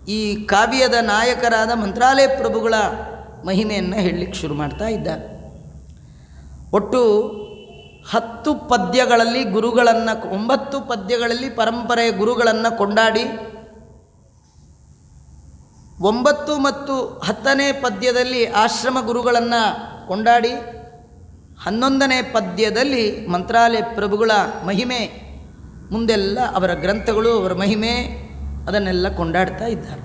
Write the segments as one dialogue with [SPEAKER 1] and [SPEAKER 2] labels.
[SPEAKER 1] ಈ ಕಾವ್ಯದ ನಾಯಕರಾದ ಮಂತ್ರಾಲಯ ಪ್ರಭುಗಳ ಮಹಿಮೆಯನ್ನು ಹೇಳಲಿಕ್ಕೆ ಶುರು ಮಾಡ್ತಾ ಇದ್ದಾರೆ. ಒಟ್ಟು 10 ಪದ್ಯಗಳಲ್ಲಿ ಗುರುಗಳನ್ನು 9 ಪದ್ಯಗಳಲ್ಲಿ ಪರಂಪರೆಯ ಗುರುಗಳನ್ನು ಕೊಂಡಾಡಿ 9 ಮತ್ತು 10ನೇ ಪದ್ಯದಲ್ಲಿ ಆಶ್ರಮ ಗುರುಗಳನ್ನು ಕೊಂಡಾಡಿ 11ನೇ ಪದ್ಯದಲ್ಲಿ ಮಂತ್ರಾಲಯ ಪ್ರಭುಗಳ ಮಹಿಮೆ, ಮುಂದೆಲ್ಲ ಅವರ ಗ್ರಂಥಗಳು, ಅವರ ಮಹಿಮೆ ಅದನ್ನೆಲ್ಲ ಕೊಂಡಾಡ್ತಾ ಇದ್ದಾರೆ.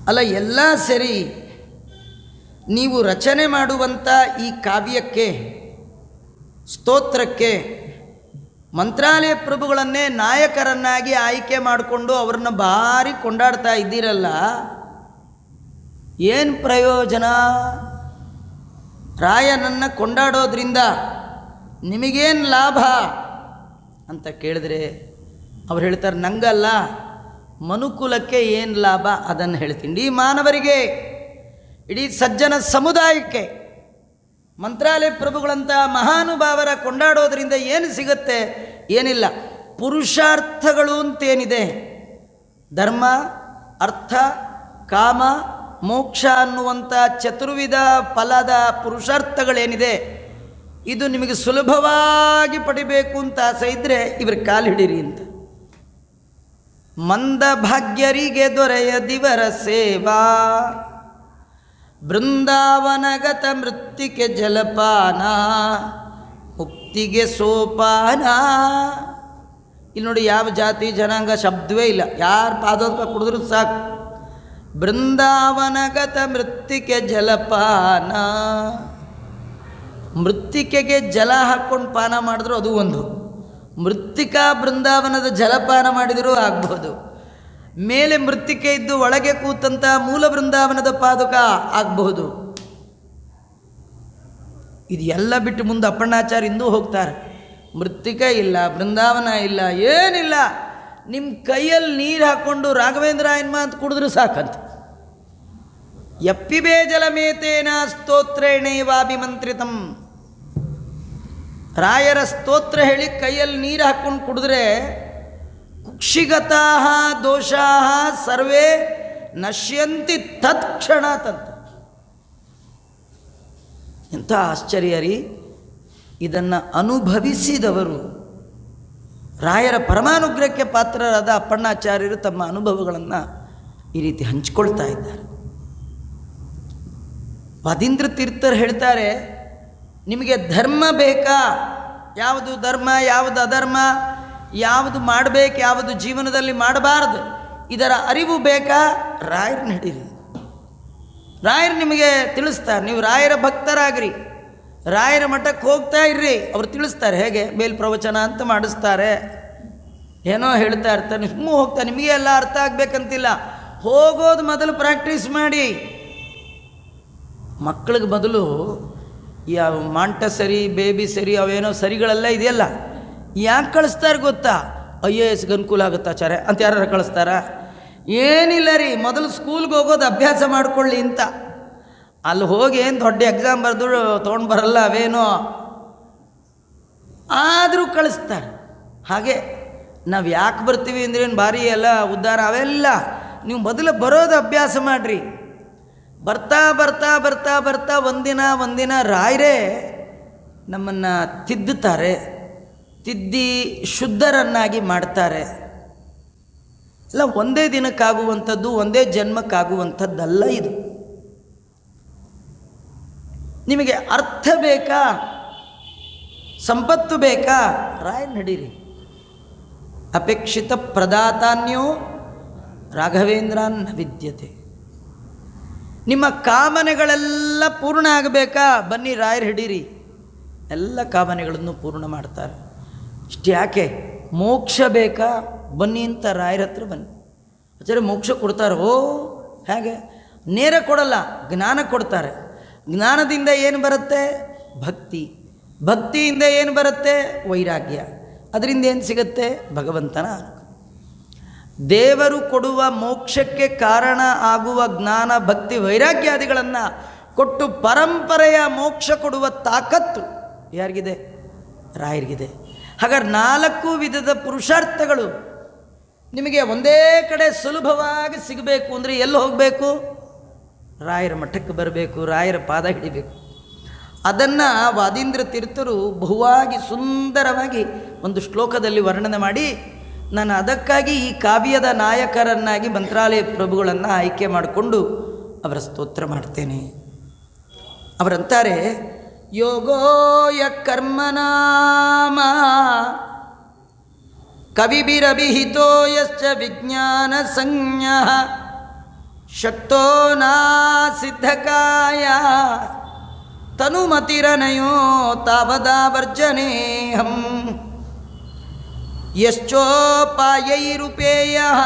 [SPEAKER 1] ಅಲ್ಲ, ಎಲ್ಲ ಸರಿ, ನೀವು ರಚನೆ ಮಾಡುವಂಥ ಈ ಕಾವ್ಯಕ್ಕೆ, ಸ್ತೋತ್ರಕ್ಕೆ ಮಂತ್ರಾಲಯ ಪ್ರಭುಗಳನ್ನೇ ನಾಯಕರನ್ನಾಗಿ ಆಯ್ಕೆ ಮಾಡಿಕೊಂಡು ಅವರನ್ನು ಭಾರಿ ಕೊಂಡಾಡ್ತಾ ಇದ್ದೀರಲ್ಲ, ಏನು ಪ್ರಯೋಜನ? ರಾಯನನ್ನು ಕೊಂಡಾಡೋದ್ರಿಂದ ನಿಮಗೇನು ಲಾಭ ಅಂತ ಕೇಳಿದ್ರೆ ಅವ್ರು ಹೇಳ್ತಾರೆ, ನಂಗಲ್ಲ, ಮನುಕುಲಕ್ಕೆ ಏನು ಲಾಭ ಅದನ್ನು ಹೇಳ್ತೀನಿ. ಇಡೀ ಮಾನವರಿಗೆ, ಇಡೀ ಸಜ್ಜನ ಸಮುದಾಯಕ್ಕೆ ಮಂತ್ರಾಲಯ ಪ್ರಭುಗಳಂಥ ಮಹಾನುಭಾವರ ಕೊಂಡಾಡೋದ್ರಿಂದ ಏನು ಸಿಗುತ್ತೆ? ಏನಿಲ್ಲ. ಪುರುಷಾರ್ಥಗಳು ಅಂತೇನಿದೆ, ಧರ್ಮ, ಅರ್ಥ, ಕಾಮ, ಮೋಕ್ಷ ಅನ್ನುವಂಥ ಚತುರ್ವಿಧ ಫಲದ ಪುರುಷಾರ್ಥಗಳೇನಿದೆ, ಇದು ನಿಮಗೆ ಸುಲಭವಾಗಿ ಪಡಿಬೇಕು ಅಂತ ಆಸೆ ಇದ್ದರೆ ಇವ್ರ ಕಾಲು ಹಿಡೀರಿ ಅಂತ. ಮಂದ ಭಾಗ್ಯರಿಗೆ ದೊರೆಯದಿವರ ಸೇವಾ, ಬೃಂದಾವನಗತ ಮೃತ್ತಿಗೆ ಜಲಪಾನ, ಮುಕ್ತಿಗೆ ಸೋಪಾನ. ಇಲ್ಲಿ ನೋಡಿ, ಯಾವ ಜಾತಿ ಜನಾಂಗ ಶಬ್ದವೇ ಇಲ್ಲ, ಯಾರು ಪಾದೋದಕ ಕುಡಿದ್ರೂ ಸಾಕು. ಬೃಂದಾವನಗತ ಮೃತ್ತಿಕೆ ಜಲಪಾನ, ಮೃತ್ತಿಕೆಗೆ ಜಲ ಹಾಕ್ಕೊಂಡು ಪಾನ ಮಾಡಿದ್ರು ಅದು ಒಂದು, ಮೃತ್ತಿಕಾ ಬೃಂದಾವನದ ಜಲಪಾನ ಮಾಡಿದರೂ ಆಗ್ಬೋದು. ಮೇಲೆ ಮೃತ್ತಿಕೆ ಇದ್ದು ಒಳಗೆ ಕೂತಂಥ ಮೂಲ ಬೃಂದಾವನದ ಪಾದುಕ ಆಗಬಹುದು. ಇದು ಎಲ್ಲ ಬಿಟ್ಟು ಮುಂದೆ ಅಪ್ಪಣ್ಣಾಚಾರ್ಯ ಇಂದೂ ಹೋಗ್ತಾರೆ. ಮೃತ್ತಿಕೆ ಇಲ್ಲ, ಬೃಂದಾವನ ಇಲ್ಲ, ಏನಿಲ್ಲ, ನಿಮ್ಮ ಕೈಯಲ್ಲಿ ನೀರು ಹಾಕ್ಕೊಂಡು ರಾಘವೇಂದ್ರ ಎನ್ಮ ಅಂತ ಕುಡಿದ್ರೂ ಸಾಕಂತ. ಯಪ್ಪಿಬೇ ಜಲಮೇತೇನ ಸ್ತೋತ್ರೇಣೈವಾಭಿಮಂತ್ರಿತಂ. ರಾಯರ ಸ್ತೋತ್ರ ಹೇಳಿ ಕೈಯಲ್ಲಿ ನೀರು ಹಾಕ್ಕೊಂಡು ಕುಡಿದ್ರೆ ಕುಕ್ಷಿಗತಾ ದೋಷಾ ಸರ್ವೇ ನಶ್ಯಂತಿ ತತ್ಕ್ಷಣಾತಂತ. ಎಂಥ ಆಶ್ಚರ್ಯ ರೀ! ಇದನ್ನು ಅನುಭವಿಸಿದವರು, ರಾಯರ ಪರಮಾನುಗ್ರಹಕ್ಕೆ ಪಾತ್ರರಾದ ಅಪ್ಪಣ್ಣಾಚಾರ್ಯರು ತಮ್ಮ ಅನುಭವಗಳನ್ನು ಈ ರೀತಿ ಹಂಚಿಕೊಳ್ತಾ ಇದ್ದಾರೆ. ವಾದೀಂದ್ರ ತೀರ್ಥರು ಹೇಳ್ತಾರೆ, ನಿಮಗೆ ಧರ್ಮ ಬೇಕಾ? ಯಾವುದು ಧರ್ಮ, ಯಾವುದು ಅಧರ್ಮ, ಯಾವುದು ಮಾಡಬೇಕು, ಯಾವುದು ಜೀವನದಲ್ಲಿ ಮಾಡಬಾರ್ದು, ಇದರ ಅರಿವು ಬೇಕಾ? ರಾಯರು ನಡೀರಿ. ರಾಯರು ನಿಮಗೆ ತಿಳಿಸ್ತಾರೆ. ನೀವು ರಾಯರ ಭಕ್ತರಾಗ್ರಿ, ರಾಯರ ಮಠಕ್ಕೆ ಹೋಗ್ತಾ ಇರ್ರಿ, ಅವ್ರು ತಿಳಿಸ್ತಾರೆ. ಹೇಗೆ? ಮೇಲ್ ಪ್ರವಚನ ಅಂತ ಮಾಡಿಸ್ತಾರೆ, ಏನೋ ಹೇಳ್ತಾ ಇರ್ತಾರೆ, ಸುಮ್ಮನೆ ಹೋಗ್ತಾರೆ. ನಿಮಗೆ ಎಲ್ಲ ಅರ್ಥ ಆಗಬೇಕಂತಿಲ್ಲ, ಹೋಗೋದು ಮೊದಲು ಪ್ರಾಕ್ಟೀಸ್ ಮಾಡಿ. ಮಕ್ಕಳಿಗೆ ಮೊದಲು ಯಾವ ಮಾಂಟಸರಿ, ಬೇಬಿ ಸರಿ, ಅವೇನೋ ಸರಿಗಳೆಲ್ಲ ಇದೆಯಲ್ಲ, ಯಾಕೆ ಕಳಿಸ್ತಾರೆ ಗೊತ್ತಾ? IASಗೆ ಅನುಕೂಲ ಆಗುತ್ತಾ ಆಚಾರ್ಯ ಅಂತ ಯಾರು ಕಳಿಸ್ತಾರ? ಏನಿಲ್ಲ ರೀ, ಮೊದಲು ಸ್ಕೂಲ್ಗೆ ಹೋಗೋದು ಅಭ್ಯಾಸ ಮಾಡಿಕೊಳ್ಳಿ ಅಂತ. ಅಲ್ಲಿ ಹೋಗಿ ಏನು ದೊಡ್ಡ ಎಕ್ಸಾಮ್ ಬರೆದು ತೊಗೊಂಡು ಬರಲ್ಲ, ಅವೇನೋ ಆದರೂ ಕಳಿಸ್ತಾರೆ. ಹಾಗೆ ನಾವು ಯಾಕೆ ಬರ್ತೀವಿ ಅಂದ್ರೇನು ಭಾರಿ ಎಲ್ಲ ಉದ್ಧಾರ ಅವೆಲ್ಲ ನೀವು ಮೊದಲು ಬರೋದು ಅಭ್ಯಾಸ ಮಾಡಿರಿ. ಬರ್ತಾ ಬರ್ತಾ ಬರ್ತಾ ಬರ್ತಾ ಒಂದಿನ ರಾಯರೇ ನಮ್ಮನ್ನು ತಿದ್ದುತ್ತಾರೆ, ತಿದ್ದಿ ಶುದ್ಧರನ್ನಾಗಿ ಮಾಡ್ತಾರೆ. ಇಲ್ಲ ಒಂದೇ ದಿನಕ್ಕಾಗುವಂಥದ್ದು, ಒಂದೇ ಜನ್ಮಕ್ಕಾಗುವಂಥದ್ದಲ್ಲ ಇದು. ನಿಮಗೆ ಅರ್ಥ ಬೇಕಾ, ಸಂಪತ್ತು ಬೇಕಾ? ರಾಯರು ನಡೀರಿ. ಅಪೇಕ್ಷಿತ ಪ್ರದಾತಾನ್ಯೋ ರಾಘವೇಂದ್ರಾನ್ ನ ವಿದ್ಯತೆ. ನಿಮ್ಮ ಕಾಮನೆಗಳೆಲ್ಲ ಪೂರ್ಣ ಆಗಬೇಕಾ? ಬನ್ನಿ ರಾಯರು ಹಿಡೀರಿ, ಎಲ್ಲ ಕಾಮನೆಗಳನ್ನು ಪೂರ್ಣ ಮಾಡ್ತಾರೆ. ಇಷ್ಟು ಯಾಕೆ? ಮೋಕ್ಷ ಬೇಕಾ? ಬನ್ನಿ ಅಂತ ರಾಯರ ಹತ್ರ ಬನ್ನಿ. ಆಚಾರ್ಯ ಮೋಕ್ಷ ಕೊಡ್ತಾರೆ. ಓ ಹೇಗೆ? ನೇರ ಕೊಡಲ್ಲ, ಜ್ಞಾನ ಕೊಡ್ತಾರೆ. ಜ್ಞಾನದಿಂದ ಏನು ಬರುತ್ತೆ? ಭಕ್ತಿ. ಭಕ್ತಿಯಿಂದ ಏನು ಬರುತ್ತೆ? ವೈರಾಗ್ಯ. ಅದರಿಂದ ಏನು ಸಿಗುತ್ತೆ? ಭಗವಂತನ ಅನುಗ್ರಹ. ದೇವರು ಕೊಡುವ ಮೋಕ್ಷಕ್ಕೆ ಕಾರಣ ಆಗುವ ಜ್ಞಾನ, ಭಕ್ತಿ, ವೈರಾಗ್ಯಾದಿಗಳನ್ನು ಕೊಟ್ಟು ಪರಂಪರೆಯ ಮೋಕ್ಷ ಕೊಡುವ ತಾಕತ್ತು ಯಾರಿಗಿದೆ? ರಾಯರಿಗಿದೆ. ಹಾಗಾದ್ರೆ 4 ವಿಧದ ಪುರುಷಾರ್ಥಗಳು ನಿಮಗೆ ಒಂದೇ ಕಡೆ ಸುಲಭವಾಗಿ ಸಿಗಬೇಕು ಅಂದರೆ ಎಲ್ಲಿ ಹೋಗಬೇಕು? ರಾಯರ ಮಠಕ್ಕೆ ಬರಬೇಕು, ರಾಯರ ಪಾದ ಹಿಡಿಬೇಕು. ಅದನ್ನು ವಾದೀಂದ್ರ ತೀರ್ಥರು ಬಹುವಾಗಿ ಸುಂದರವಾಗಿ ಒಂದು ಶ್ಲೋಕದಲ್ಲಿ ವರ್ಣನೆ ಮಾಡಿ, ನಾನು ಅದಕ್ಕಾಗಿ ಈ ಕಾವ್ಯದ ನಾಯಕರನ್ನಾಗಿ ಮಂತ್ರಾಲಯ ಪ್ರಭುಗಳನ್ನು ಆಯ್ಕೆ ಮಾಡಿಕೊಂಡು ಅವರ ಸ್ತೋತ್ರ ಮಾಡ್ತೇನೆ. ಅವರಂತಾರೆ, ಯೋಗೋ ಯ ಕರ್ಮನಾಮ ಕವಿಭಿರಭಿಹಿತೋ ಯಶ್ಚ ವಿಜ್ಞಾನ ಸಂಜ್ಞಾ ಶಕ್ತೋ ನಾ ಸಿದ್ಧಕಾಯ ತನುಮತಿರನಯೋ ತಾವದಾವರ್ಜನೇಹಂ ಯಶ್ಚೋಪಾಯೈರುಪೇಯಃ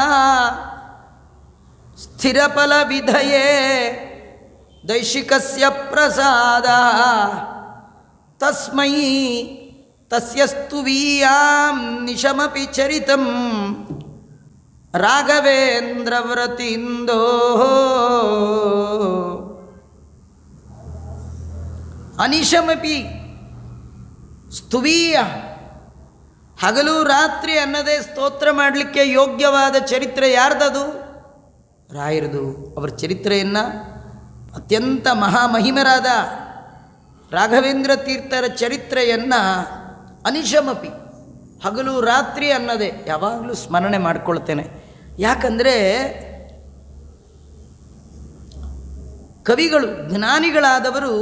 [SPEAKER 1] ಸ್ಥಿರಫಲವಿಧಯೇ ದೈಶಿಕಸ್ಯ ಪ್ರಸಾದಃ ತಸ್ಮೈ ತಸ್ಯಸ್ತುವೀಯಾಂ ನಿಶಮಪಿ ಚರಿತಂ ರಾಘವೇಂದ್ರವ್ರತಿಂದೋ ಅನಿಶಮಪಿ ಸ್ತುವೀಯ. ಹಗಲು ರಾತ್ರಿ ಅನ್ನದೇ ಸ್ತೋತ್ರ ಮಾಡಲಿಕ್ಕೆ ಯೋಗ್ಯವಾದ ಚರಿತ್ರೆ ಯಾರ್ದದು? ರಾಯರದು. ಅವರ ಚರಿತ್ರೆಯನ್ನು ಅತ್ಯಂತ ಮಹಾಮಹಿಮರಾದ ರಾಘವೇಂದ್ರ ತೀರ್ಥರ ಚರಿತ್ರೆಯನ್ನು ಅನಿಶಮಪಿ ಹಗಲು ರಾತ್ರಿ ಅನ್ನದೇ ಯಾವಾಗಲೂ ಸ್ಮರಣೆ ಮಾಡಿಕೊಳ್ತೇನೆ. ಯಾಕಂದರೆ ಕವಿಗಳು, ಜ್ಞಾನಿಗಳಾದವರು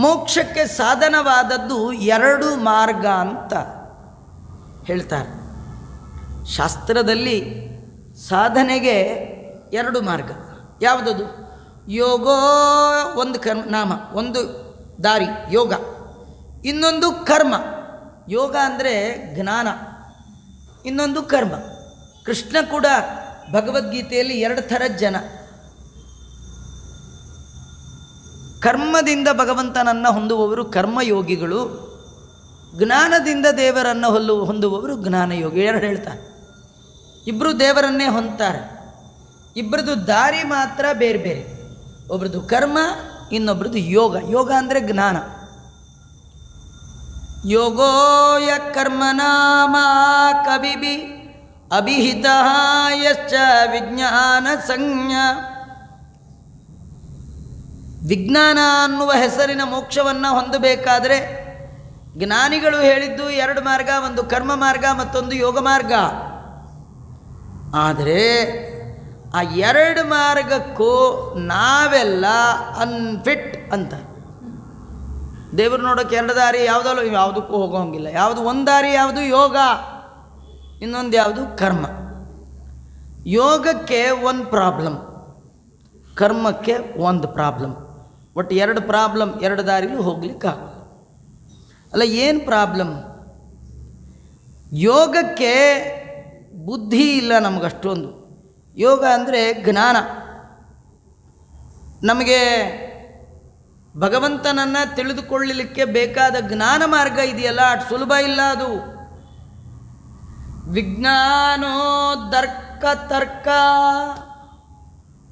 [SPEAKER 1] ಮೋಕ್ಷಕ್ಕೆ ಸಾಧನವಾದದ್ದು ಎರಡು ಮಾರ್ಗ ಅಂತ ಹೇಳ್ತಾರೆ. ಶಾಸ್ತ್ರದಲ್ಲಿ ಸಾಧನೆಗೆ ಎರಡು ಮಾರ್ಗ. ಯಾವುದದು? ಯೋಗೋ ಒಂದು ಕರ್ಮ ನಾಮ, ಒಂದು ದಾರಿ ಯೋಗ, ಇನ್ನೊಂದು ಕರ್ಮ. ಯೋಗ ಅಂದರೆ ಜ್ಞಾನ, ಇನ್ನೊಂದು ಕರ್ಮ. ಕೃಷ್ಣ ಕೂಡ ಭಗವದ್ಗೀತೆಯಲ್ಲಿ ಎರಡು ಥರದ ಜನ. ಕರ್ಮದಿಂದ ಭಗವಂತನನ್ನು ಹೊಂದುವವರು ಕರ್ಮಯೋಗಿಗಳು, ಜ್ಞಾನದಿಂದ ದೇವರನ್ನು ಹೊಂದುವವರು ಜ್ಞಾನಯೋಗಿ. ಎರಡು ಹೇಳ್ತಾರೆ. ಇಬ್ಬರು ದೇವರನ್ನೇ ಹೊಂದ್ತಾರೆ, ಇಬ್ಬರದು ದಾರಿ ಮಾತ್ರ ಬೇರೆ ಬೇರೆ. ಒಬ್ರದ್ದು ಕರ್ಮ, ಇನ್ನೊಬ್ರದ್ದು ಯೋಗ. ಯೋಗ ಅಂದರೆ ಜ್ಞಾನ. ಯೋಗೋ ಯ ಕರ್ಮನಾಮ ಕವಿಭಿ ಅಭಿಹಿತಃ ಯಶ್ಚ ವಿಜ್ಞಾನ ಸಂಜ್ಞಾ. ವಿಜ್ಞಾನ ಅನ್ನುವ ಹೆಸರಿನ ಮೋಕ್ಷವನ್ನು ಹೊಂದಬೇಕಾದರೆ ಜ್ಞಾನಿಗಳು ಹೇಳಿದ್ದು ಎರಡು ಮಾರ್ಗ, ಒಂದು ಕರ್ಮ ಮಾರ್ಗ, ಮತ್ತೊಂದು ಯೋಗ ಮಾರ್ಗ. ಆದರೆ ಆ ಎರಡು ಮಾರ್ಗಕ್ಕೂ ನಾವೆಲ್ಲ ಅನ್ಫಿಟ್ ಅಂತ. ದೇವರು ನೋಡೋಕೆ ಎರಡು ದಾರಿ, ಯಾವುದಲ್ಲೂ ಯಾವುದಕ್ಕೂ ಹೋಗೋಂಗಿಲ್ಲ. ಯಾವುದು ಒಂದು ದಾರಿ, ಯಾವುದು ಯೋಗ, ಇನ್ನೊಂದು ಯಾವುದು ಕರ್ಮ. ಯೋಗಕ್ಕೆ ಒಂದು ಪ್ರಾಬ್ಲಮ್, ಕರ್ಮಕ್ಕೆ ಒಂದು ಪ್ರಾಬ್ಲಮ್. ಒಟ್ಟು ಎರಡು ಪ್ರಾಬ್ಲಮ್, ಎರಡು ದಾರಿಲೂ ಹೋಗ್ಲಿಕ್ಕಾಗಲ್ಲ. ಅಲ್ಲ, ಏನು ಪ್ರಾಬ್ಲಮ್? ಯೋಗಕ್ಕೆ ಬುದ್ಧಿ ಇಲ್ಲ ನಮಗಷ್ಟೊಂದು. ಯೋಗ ಅಂದರೆ ಜ್ಞಾನ. ನಮಗೆ ಭಗವಂತನನ್ನು ತಿಳಿದುಕೊಳ್ಳಲಿಕ್ಕೆ ಬೇಕಾದ ಜ್ಞಾನ ಮಾರ್ಗ ಇದೆಯಲ್ಲ, ಅಷ್ಟು ಸುಲಭ ಇಲ್ಲ ಅದು. ವಿಜ್ಞಾನೋ ತರ್ಕ,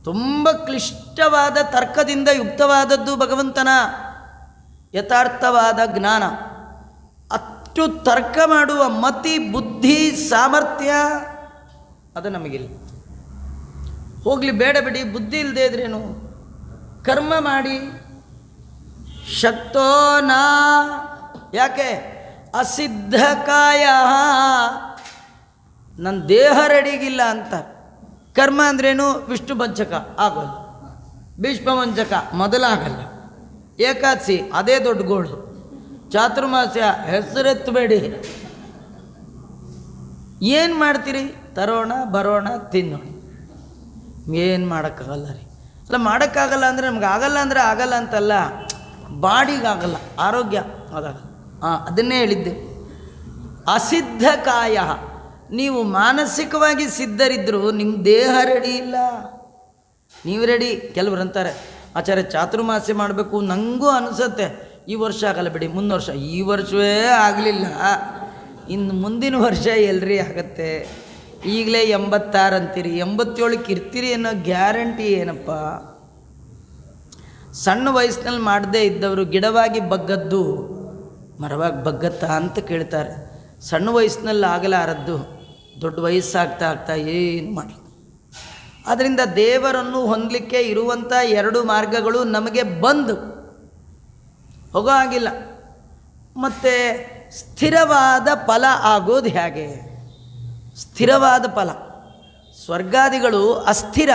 [SPEAKER 1] ತುಂಬ ಕ್ಲಿಷ್ಟವಾದ ತರ್ಕದಿಂದ ಯುಕ್ತವಾದದ್ದು ಭಗವಂತನ ಯಥಾರ್ಥವಾದ ಜ್ಞಾನ. ಅಷ್ಟು ತರ್ಕ ಮಾಡುವ ಮತಿ, ಬುದ್ಧಿ, ಸಾಮರ್ಥ್ಯ ಅದು ನಮಗಿಲ್ಲ. ಹೋಗಲಿ, ಬೇಡ ಬಿಡಿ, ಬುದ್ಧಿ ಇಲ್ಲದೆ ಇದ್ರೇನು, ಕರ್ಮ ಮಾಡಿ. ಶಕ್ತೋ ನಾ, ಯಾಕೆ? ಅಸಿದ್ಧಕಾಯ, ನನ್ನ ದೇಹ ರೆಡಿಗಿಲ್ಲ ಅಂತ. ಕರ್ಮ ಅಂದ್ರೇನು? ವಿಷ್ಣು ಪಂಚಕ ಆಗೋಲ್ಲ, ಭೀಷ್ಮ ಪಂಚಕ ಮೊದಲಾಗಲ್ಲ, ಏಕಾದಶಿ ಅದೇ ದೊಡ್ಡ ಗೋಳು, ಚಾತುರ್ಮಾಸ್ಯ ಹೆಸರೆತ್ತಬೇಡಿ. ಏನು ಮಾಡ್ತೀರಿ? ತರೋಣ, ಬರೋಣ, ತಿನ್ನೋಣ. ಏನು ಮಾಡೋಕ್ಕಾಗಲ್ಲ ರೀ. ಅಲ್ಲ, ಮಾಡೋಕ್ಕಾಗಲ್ಲ ಅಂದರೆ ನಮ್ಗೆ ಆಗಲ್ಲ ಅಂದರೆ ಆಗಲ್ಲ ಅಂತಲ್ಲ, ಬಾಡಿಗಾಗಲ್ಲ, ಆರೋಗ್ಯ ಅದಾಗಲ್ಲ. ಅದನ್ನೇ ಹೇಳಿದ್ದೆ. ಅಸಿದ್ಧಕಾಯ, ನೀವು ಮಾನಸಿಕವಾಗಿ ಸಿದ್ಧರಿದ್ದರೂ ನಿಮ್ಮ ದೇಹ ರೆಡಿ ಇಲ್ಲ. ನೀವು ರೆಡಿ. ಕೆಲವರು ಅಂತಾರೆ, ಆಚಾರ್ಯ ಚಾತುರ್ಮಾಸ್ಯ ಮಾಡಬೇಕು, ನನಗೂ ಅನಿಸುತ್ತೆ, ಈ ವರ್ಷ ಆಗಲ್ಲ ಬಿಡಿ, ಮುಂದಿನ ವರ್ಷ. ಈ ವರ್ಷವೇ ಆಗಲಿಲ್ಲ, ಇನ್ನು ಮುಂದಿನ ವರ್ಷ ಎಲ್ರಿ ಆಗತ್ತೆ. ಈಗಲೇ 86 ಅಂತೀರಿ, 87ಕ್ಕೆ ಇರ್ತೀರಿ ಅನ್ನೋ ಗ್ಯಾರಂಟಿ ಏನಪ್ಪ? ಸಣ್ಣ ವಯಸ್ಸಿನಲ್ಲಿ ಮಾಡದೇ ಇದ್ದವರು ಗಿಡವಾಗಿ ಬಗ್ಗದ್ದು ಮರವಾಗಿ ಬಗ್ಗತ್ತಾ ಅಂತ ಕೇಳ್ತಾರೆ. ಸಣ್ಣ ವಯಸ್ಸಿನಲ್ಲಿ ಆಗಲಾರದ್ದು ದೊಡ್ಡ ವಯಸ್ಸಾಗ್ತಾ ಆಗ್ತಾ ಏನು ಮಾಡಲಿ. ಆದ್ದರಿಂದ ದೇವರನ್ನು ಹೊಂದಲಿಕ್ಕೆ ಇರುವಂಥ 2 ಮಾರ್ಗಗಳು ನಮಗೆ ಬಂದು ಹೋಗೋ ಆಗಿಲ್ಲ. ಮತ್ತು ಸ್ಥಿರವಾದ ಫಲ ಆಗೋದು ಹೇಗೆ? ಸ್ಥಿರವಾದ ಫಲ, ಸ್ವರ್ಗಾದಿಗಳು ಅಸ್ಥಿರ,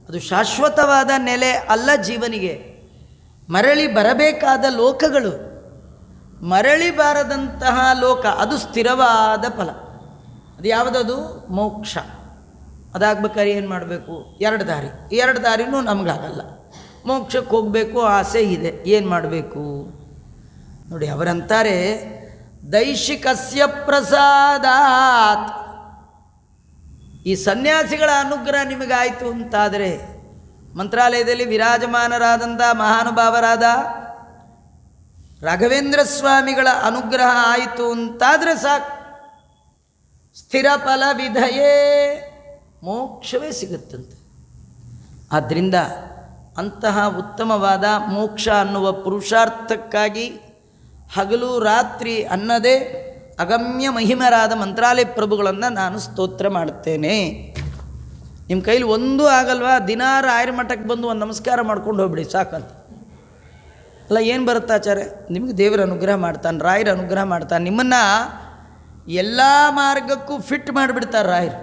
[SPEAKER 1] ಅದು ಶಾಶ್ವತವಾದ ನೆಲೆ ಅಲ್ಲ ಜೀವನಿಗೆ. ಮರಳಿ ಬರಬೇಕಾದ ಲೋಕಗಳು, ಮರಳಿ ಬಾರದಂತಹ ಲೋಕ, ಅದು ಸ್ಥಿರವಾದ ಫಲ. ಅದು ಯಾವುದದು? ಮೋಕ್ಷ. ಅದಾಗಬೇಕಾದ್ರೆ ಏನು ಮಾಡಬೇಕು? 2 ದಾರಿ. 2 ದಾರಿನೂ ನಮಗಾಗಲ್ಲ. ಮೋಕ್ಷಕ್ಕೆ ಹೋಗಬೇಕು ಆಸೆ ಇದೆ, ಏನು ಮಾಡಬೇಕು ನೋಡಿ. ಅವರಂತಾರೆ ದೈಶಿಕಸ್ಯ ಪ್ರಸಾದಾತ್. ಈ ಸನ್ಯಾಸಿಗಳ ಅನುಗ್ರಹ ನಿಮಗಾಯಿತು ಅಂತಾದರೆ, ಮಂತ್ರಾಲಯದಲ್ಲಿ ವಿರಾಜಮಾನರಾದಂಥ ಮಹಾನುಭಾವರಾದ ರಾಘವೇಂದ್ರ ಸ್ವಾಮಿಗಳ ಅನುಗ್ರಹ ಆಯಿತು ಅಂತಾದರೆ ಸಾಕು, ಸ್ಥಿರ ಫಲ ವಿಧಯೇ, ಮೋಕ್ಷವೇ ಸಿಗುತ್ತಂತೆ. ಆದ್ದರಿಂದ ಅಂತಹ ಉತ್ತಮವಾದ ಮೋಕ್ಷ ಅನ್ನುವ ಪುರುಷಾರ್ಥಕ್ಕಾಗಿ ಹಗಲು ರಾತ್ರಿ ಅನ್ನದೇ ಅಗಮ್ಯ ಮಹಿಮರಾದ ಮಂತ್ರಾಲಯ ಪ್ರಭುಗಳನ್ನು ನಾನು ಸ್ತೋತ್ರ ಮಾಡುತ್ತೇನೆ. ನಿಮ್ಮ ಕೈಲಿ ಒಂದೂ ಆಗಲ್ವಾ? ದಿನಾರ ರಾಯರ ಮಠಕ್ಕೆ ಬಂದು ಒಂದು ನಮಸ್ಕಾರ ಮಾಡ್ಕೊಂಡು ಹೋಗ್ಬಿಡಿ ಸಾಕಂತ. ಅಲ್ಲ, ಏನು ಬರುತ್ತೆ ಆಚಾರ್ಯ? ನಿಮಗೆ ದೇವರ ಅನುಗ್ರಹ ಮಾಡ್ತಾನೆ, ರಾಯರ ಅನುಗ್ರಹ ಮಾಡ್ತಾನೆ. ನಿಮ್ಮನ್ನು ಎಲ್ಲ ಮಾರ್ಗಕ್ಕೂ ಫಿಟ್ ಮಾಡಿಬಿಡ್ತಾರೆ ರಾಯರು.